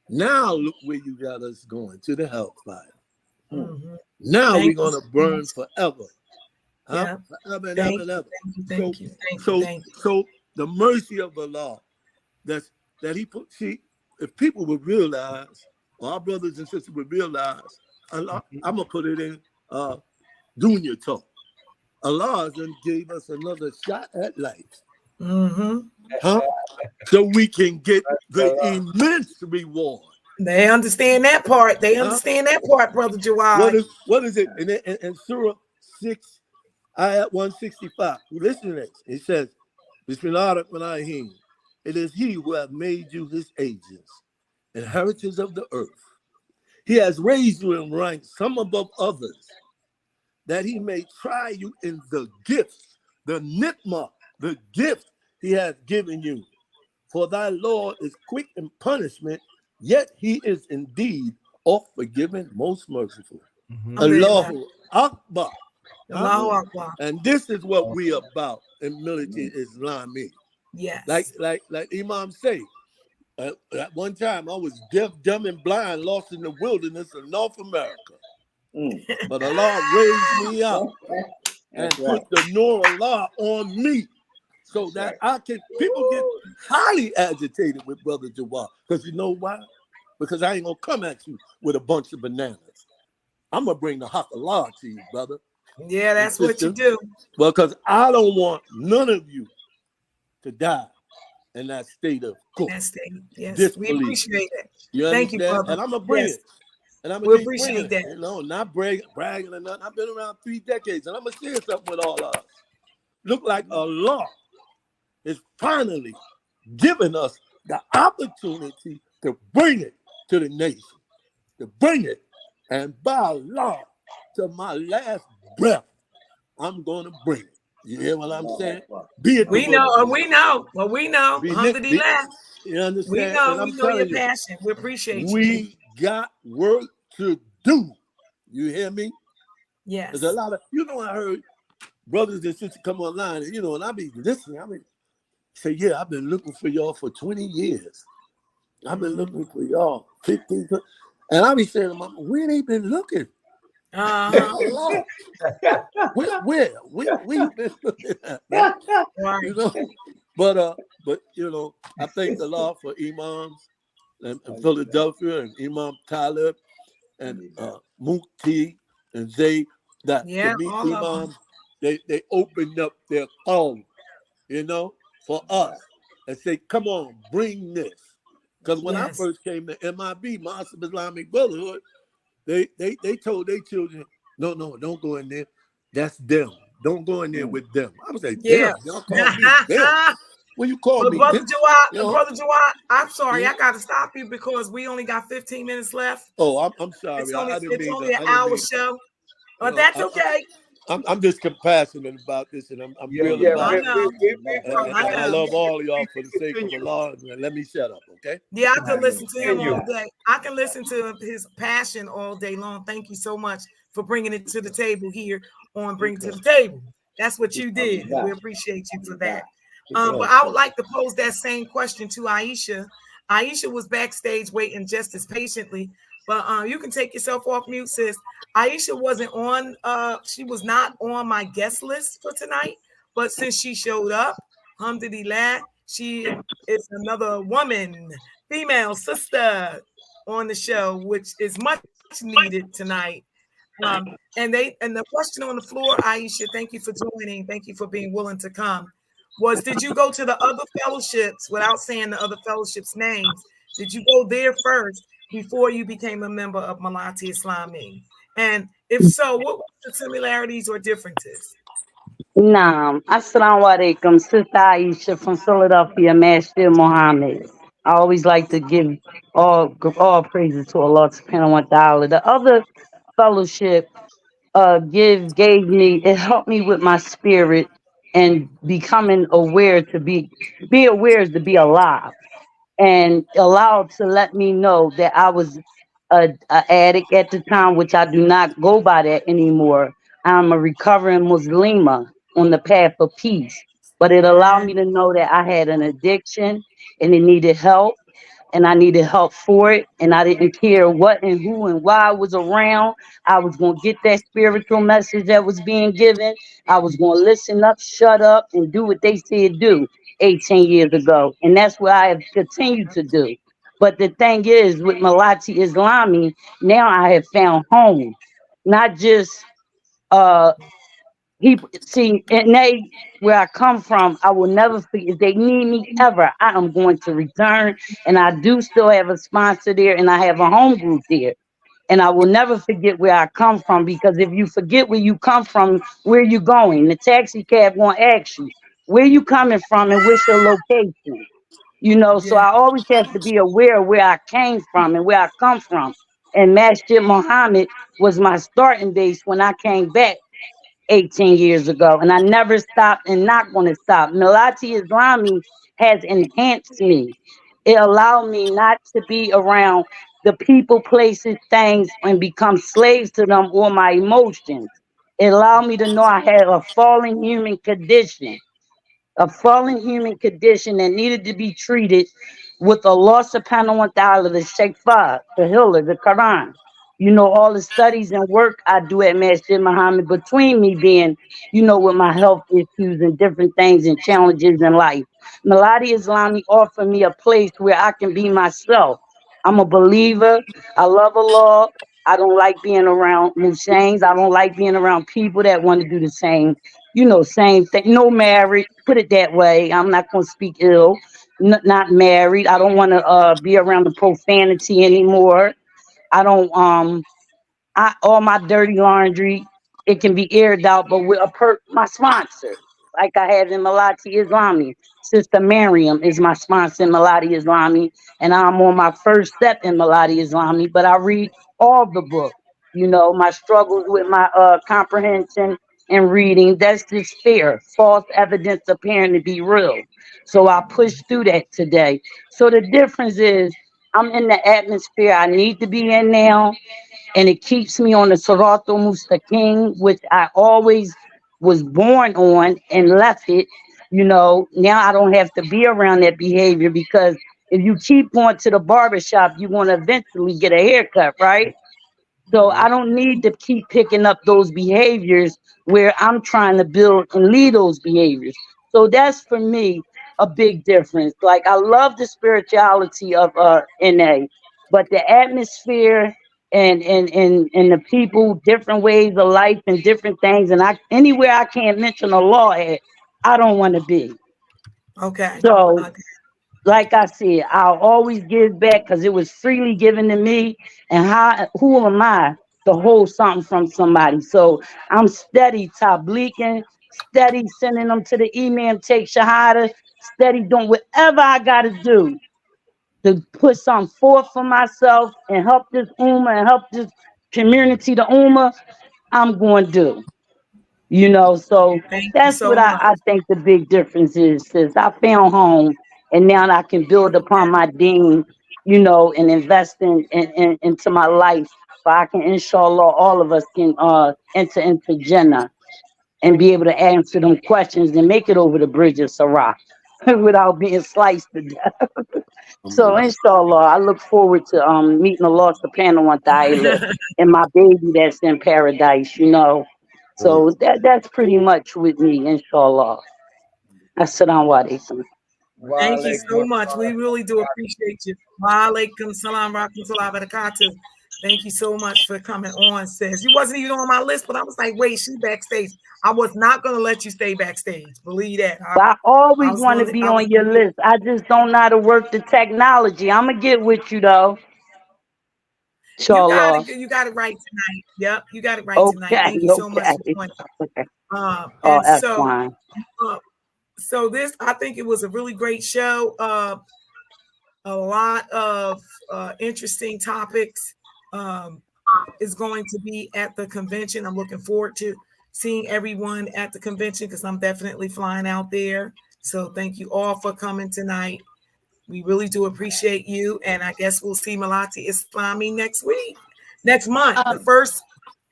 Now look where you got us going, to the hellfire. Now we're gonna burn forever. Huh? Forever and ever and ever. Thank you. So the mercy of Allah that he put, see, if people would realize, or our brothers and sisters would realize, Allah, I'm gonna put it in dunya talk. Allah then gave us another shot at life. Huh? So we can get the immense reward. They understand that part. They understand that part, Brother Jawad. What is it? In Surah 6, Ayat 165. Listen to this. It says, Bismillahirrahmanirrahim. It is he who has made you his agents, inheritors of the earth. He has raised you in rank, some above others, that he may try you in the gifts, the nikmah, the gift he has given you. For thy Lord is quick in punishment, yet he is indeed oft forgiving, most merciful. Allahu Akbar. Allahu Akbar. And this is what we about in Millati Islami. Yes. Like Imam say, at one time I was deaf, dumb, and blind, lost in the wilderness of North America. But Allah raised me up and put the Nur Allah on me so that I can, people get highly agitated with Brother Jawad. Because you know why? Because I ain't going to come at you with a bunch of bananas. I'm going to bring the haqq Allah to you, brother. Yeah, that's what you do. Well, because I don't want none of you to die in that state of yes, we appreciate it. Thank you, brother. And I'm going to bring it. And I'm we appreciate that. You know, not bragging or nothing. I've been around 3 decades, and I'm going to share something with all of us. Look like Allah is finally giving us the opportunity to bring it to the nation, to bring it. And by Allah, to my last breath, I'm going to bring it. You hear what I'm saying? We know. Alhamdulillah. You understand? We know your passion. We appreciate you. We got work to do. You hear me? Yes. There's a lot of, I heard brothers and sisters come online, and and I be listening. I mean, say, yeah, I've been looking for y'all for 20 years. I've been looking for y'all 15. And I be saying to them, where they been looking? Where you been looking at? Right. But I thank Allah for Imams and Philadelphia and Imam Talib and Mukti and Zay that to me Imams they opened up their phone, for us and say, come on, bring this. Because when I first came to MIB, Muslim Islamic Brotherhood, they told their children, no, don't go in there. That's them. Don't go in there with them. I was like, damn, y'all call me them. When you call me, Brother Jawad, I'm sorry, I got to stop you because we only got 15 minutes left. Oh, I'm sorry. It's only an hour show, but that's okay. I'm just compassionate about this, and I'm Yeah, real yeah. about I it. know. I And I know. love all of y'all for the sake of Continue. Allah. And let me shut up, okay? Yeah, I could listen to him all Continue. day. I can listen to his passion all day long. Thank you so much for bringing it to the table here on Bring It to the Table. That's what you did, and we appreciate you for that. But I would like to pose that same question to Aisha. Aisha was backstage waiting just as patiently, but you can take yourself off mute, sis. Aisha wasn't on. She was not on my guest list for tonight, but since she showed up, alhamdulillah, she is another woman, female sister on the show, which is much needed tonight. And the question on the floor, Aisha, thank you for joining. Thank you for being willing to come. Was did you go to the other fellowships without saying the other fellowships' names? Did you go there first before you became a member of Millati Islami? And if so, what were the similarities or differences? Naam. Assalamu alaikum. Sister Aisha from Philadelphia, Masjid Mohammed. I always like to give all praises to Allah subhanahu wa ta'ala. The other fellowship gave me, it helped me with my spirit and becoming aware to be aware is to be alive, and allowed to let me know that I was a addict at the time, which I do not go by that anymore. I'm a recovering Muslima on the path of peace. But it allowed me to know that I had an addiction and it needed help, and I needed help for it. And I didn't care what and who and why I was around. I was going to get that spiritual message that was being given. I was going to listen up, shut up, and do what they said do 18 years ago. And that's what I have continued to do. But the thing is, with Millati Islami, now I have found home. Not just uh people see, and they, where I come from, I will never forget. If they need me ever, I am going to return. And I do still have a sponsor there, and I have a home group there. And I will never forget where I come from, because if you forget where you come from, where you going? The taxi cab won't ask you where you coming from and what's your location. So Yeah. I always have to be aware of where I came from and where I come from. And Masjid Muhammad was my starting base when I came back 18 years ago. And I never stopped and not going to stop. Millati Islami has enhanced me. It allowed me not to be around the people, places, things, and become slaves to them or my emotions. It allowed me to know I had a fallen human condition, that needed to be treated with Allah subhanahu wa ta'ala, the Shaifa, the healer, the Quran. All the studies and work I do at Masjid Muhammad, between me being, with my health issues and different things and challenges in life. Millati Islami offered me a place where I can be myself. I'm a believer. I love Allah. I don't like being around Mushains. I don't like being around people that want to do the same thing. No married, put it that way. I'm not going to speak ill. Not married. I don't want to be around the profanity anymore. I don't all my dirty laundry, it can be aired out, but with my sponsor, like I have in Millati Islami. Sister Miriam is my sponsor in Millati Islami, and I'm on my first step in Millati Islami, but I read all the books. My struggles with my comprehension and reading, that's just fear, false evidence appearing to be real. So I pushed through that today. So the difference is I'm in the atmosphere I need to be in now, and it keeps me on the Siratul Mustaqim, which I always was born on and left it. Now I don't have to be around that behavior, because if you keep going to the barbershop, you're going to eventually get a haircut, right? So I don't need to keep picking up those behaviors where I'm trying to build and lead those behaviors. So that's for me a big difference. Like, I love the spirituality of NA, but the atmosphere and the people, different ways of life and different things, and anywhere I can't mention a law at, I don't want to be. Okay. So Okay. like I said, I'll always give back because it was freely given to me. And who am I to hold something from somebody? So I'm steady tableaking, steady sending them to the email, take shahada, steady doing whatever I got to do to put something forth for myself and help this ummah and help this community, the ummah. I'm going to do. You know, so Thank you that's so what much. I think the big difference is. Sis, I found home, and now I can build upon my deen, you know, and invest into my life. So I can, inshallah, all of us can enter into Jannah and be able to answer them questions and make it over the bridge of Sarah without being sliced to death. So Alhamdulillah. inshallah, I look forward to meeting Allah subhanahu wa ta'ala and my baby that's in paradise, you know. So that's pretty much with me, inshallah. Assalamu alaikum. Thank you so Walaikum much. We really do assalam. appreciate you. Walaikum salam rahmatullahi wa barakatuh. Thank you so much for coming on, sis. You wasn't even on my list, but I was like, wait, she's backstage. I was not gonna let you stay backstage. Believe that. I I always was want to gonna be I was on your gonna list. I just don't know how to work the technology. I'm gonna get with you though, inshallah. you got it right tonight. Yep, you got it right tonight. Okay, Thank you so much for okay. joining. Okay. Oh, And that's fine. uh, so this I think it was a really great show. A lot of interesting topics is going to be at the convention. I'm looking forward to seeing everyone at the convention because I'm definitely flying out there. So thank you all for coming tonight. We really do appreciate you. And I guess we'll see Millati Islami next month, the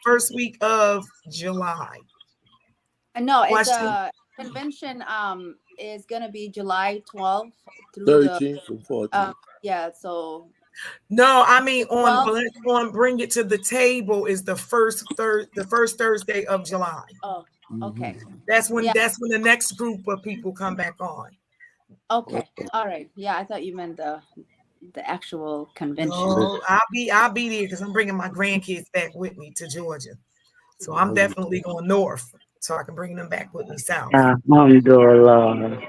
first week of July. No, it's Question? convention is gonna be July 12th through 13th and 14th. yeah, so No, I mean Well- on Bring It to the Table is the first Thursday of July. oh, okay. That's when Yeah. the next group of people come back on. Okay. All right. Yeah, I thought you meant the actual convention. No, I'll be there because I'm bringing my grandkids back with me to Georgia. So I'm definitely going north so I can bring them back with me south. Alhamdulillah.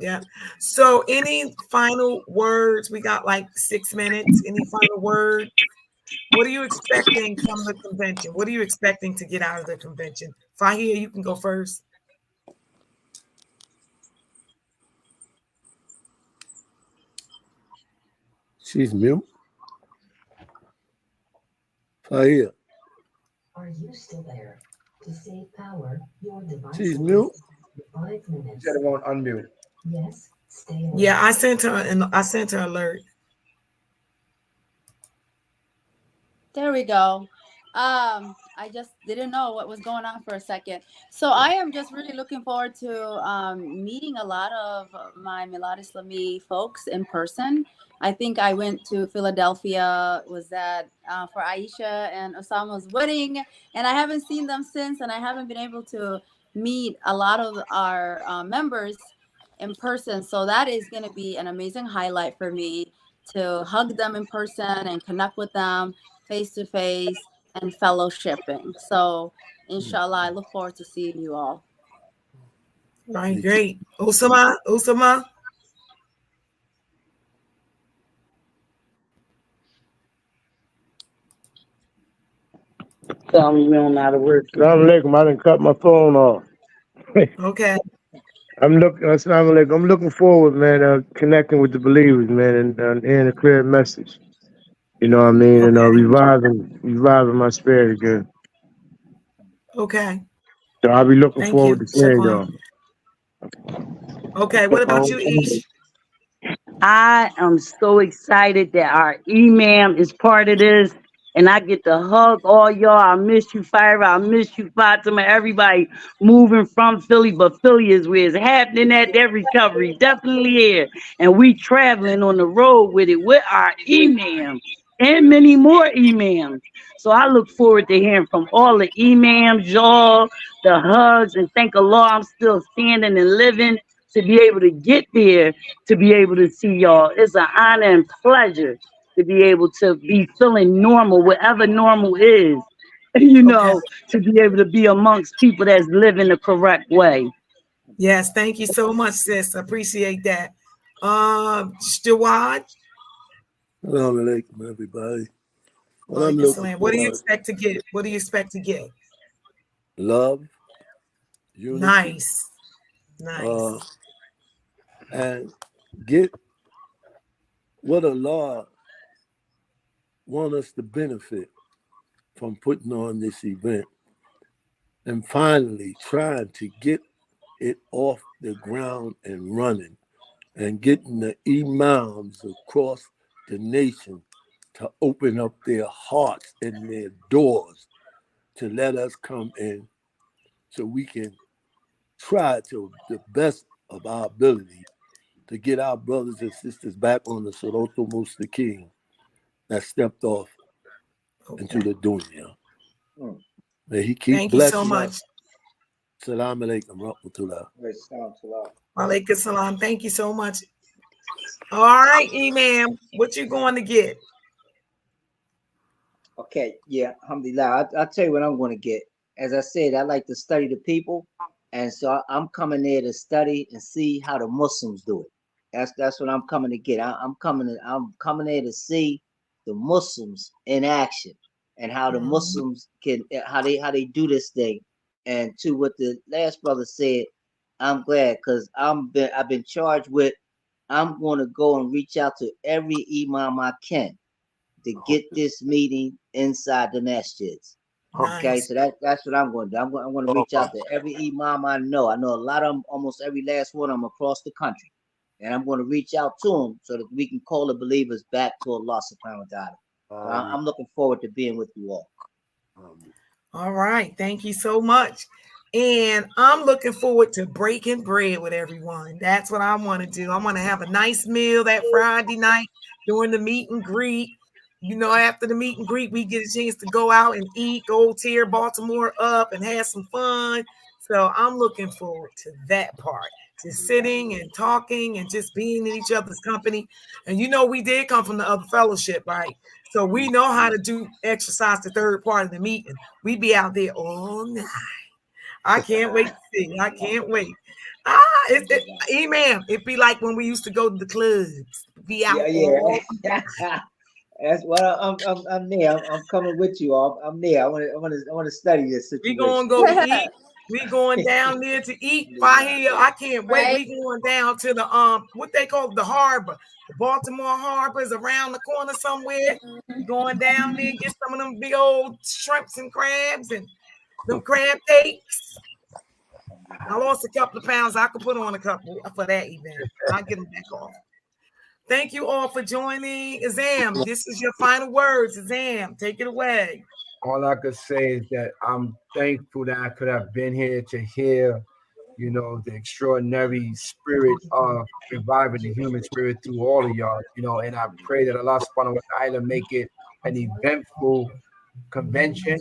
Yeah. So any final words? We got like 6 minutes. Any final word? What are you expecting from the convention? What are you expecting to get out of the convention? Fahia, you can go first. She's mute. Fahia. Are you still there? To save power, your device She's will mute. be 5 You minutes. said it won't unmute. Yes, stay away. Yeah, I sent her alert. There we go. I just didn't know what was going on for a second. So I am just really looking forward to meeting a lot of my Millati Islami folks in person. I think I went to Philadelphia, was that for Aisha and Osama's wedding, and I haven't seen them since, and I haven't been able to meet a lot of our members in person. So that is going to be an amazing highlight for me to hug them in person and connect with them face to face and fellowshipping. So inshallah, I look forward to seeing you all. Right, great. Osama. Tell me you don't know how to work. Assalamu alaikum. I didn't cut my phone off. Okay. Assalamu alaikum. I'm looking forward, man, connecting with the believers, man, and hearing a clear message. You know what I mean? And reviving my spirit again. Okay. So I'll be looking Thank forward you. to seeing Shukran. y'all. Okay. What about you, Ish? I am so excited that our imam is part of this. And I get to hug all y'all. I miss you, Fire. I miss you, Fatima. Everybody moving from Philly, but Philly is where it's happening at. That recovery definitely here. And we traveling on the road with it with our imam and many more imams. So I look forward to hearing from all the imams, y'all, the hugs, and thank Allah I'm still standing and living to be able to get there, to be able to see y'all. It's an honor and pleasure to be able to be feeling normal, whatever normal is, you know, to be able to be amongst people that's living the correct way. Yes, thank you so much, sis. I appreciate that. Jawad, Assalamu alaikum, everybody. What I'm Alaikum looking salam. for What do you expect to get? What do you expect to get? love, unity, Nice. and get what Allah want us to benefit from putting on this event. and finally trying to get it off the ground and running, and getting the imams across the nation to open up their hearts and their doors to let us come in so we can try to the best of our ability to get our brothers and sisters back on the Soroto Mustaqim that stepped off into the dunya. May he keep Thank you so blessing much. us. Salam alaikum rahmatullah. Walaikum salam. Thank you so much. All right, Imam, what you going to get? Okay, yeah, alhamdulillah. I'll tell you what I'm going to get. As I said, I like to study the people, and so I'm coming there to study and see how the Muslims do it. That's what I'm coming to get. I'm coming there to see the Muslims in action and how the Muslims can how they do this thing. And to what the last brother said, I'm glad because I've been charged with. I'm going to go and reach out to every imam I can to get this meeting inside the masjids. Okay, Nice. so that's what I'm going to do. I'm going to reach out to every imam I know. I know a lot of them, almost every last one of them across the country. And I'm going to reach out to them so that we can call the believers back to Allah subhanahu wa ta'ala. So I'm looking forward to being with you all. All right. Thank you so much. And I'm looking forward to breaking bread with everyone. That's what I want to do. I want to have a nice meal that Friday night during the meet and greet. You know, after the meet and greet, we get a chance to go out and eat, go tear Baltimore up and have some fun. So I'm looking forward to that part, just sitting and talking and just being in each other's company. And you know, we did come from the other fellowship, right? So we know how to do exercise the third part of the meeting. We be out there all night. I can't wait to see. I can't wait. Imam, it'd be like when we used to go to the clubs. Be out all That's what I'm there. I'm coming with you. I'm there. I want to study this situation. We gonna go to eat. We going down there to eat. I can't wait. Right. We going down to the what they call the harbor. The Baltimore Harbor is around the corner somewhere. We going down there and get some of them big old shrimps and crabs and them crab cakes. I lost a couple of pounds. I could put on a couple for that event. I'll get them back off. Thank you all for joining. Azzam, this is your final words. Azzam, take it away. All I could say is that I'm thankful that I could have been here to hear, you know, the extraordinary spirit of reviving the human spirit through all of y'all, you know, and I pray that Allah subhanahu wa ta'ala make it an eventful convention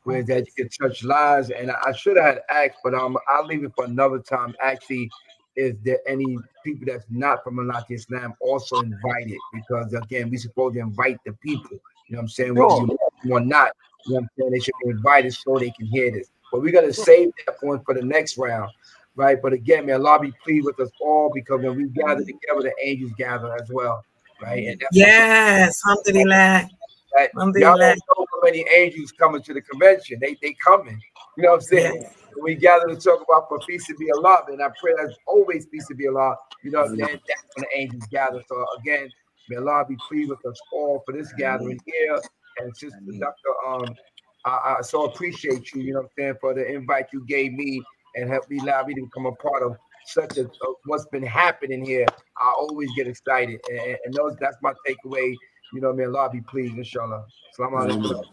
where that you can touch lives. And I should have had asked, but I'll leave it for another time. Actually, is there any people that's not from Millati Islam also invited? Because again, we supposed to invite the people. You know what I'm saying? Whether you want them or not, you know what I'm saying? They should be invited so they can hear this. But we're gonna save that point for the next round, right? But again, may Allah be pleased with us all, because when we gather together, the angels gather as well, right? And that's yes, alhamdulillah. right? Y'all don't know how many angels coming to the convention. They coming. You know what I'm saying? Yes. When we gather to talk about for peace to be Allah, and I pray that's always peace to be Allah. You know, then that's when the angels gather. So again, may Allah be pleased with us all for this gathering here. And Sister Dr. I so appreciate you. You know what I'm saying, for the invite you gave me and help me allow me to become a part of such a what's been happening here. I always get excited, and that's my takeaway. You know, may Allah be pleased, inshallah. Assalamu alaikum.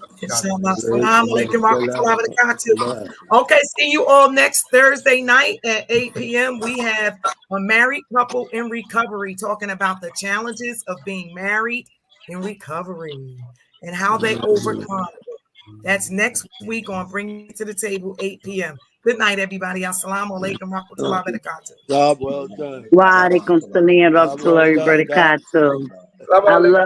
Okay, see you all next Thursday night at 8 p.m. We have a married couple in recovery talking about the challenges of being married in recovery and how they overcome. That's next week on Bring It to the Table, 8 p.m. Good night, everybody. Assalamu alaikum wa rahmatullahi wa barakatuh. Job well done. Wa alaikum salam wa rahmatullahi wa barakatuh. I love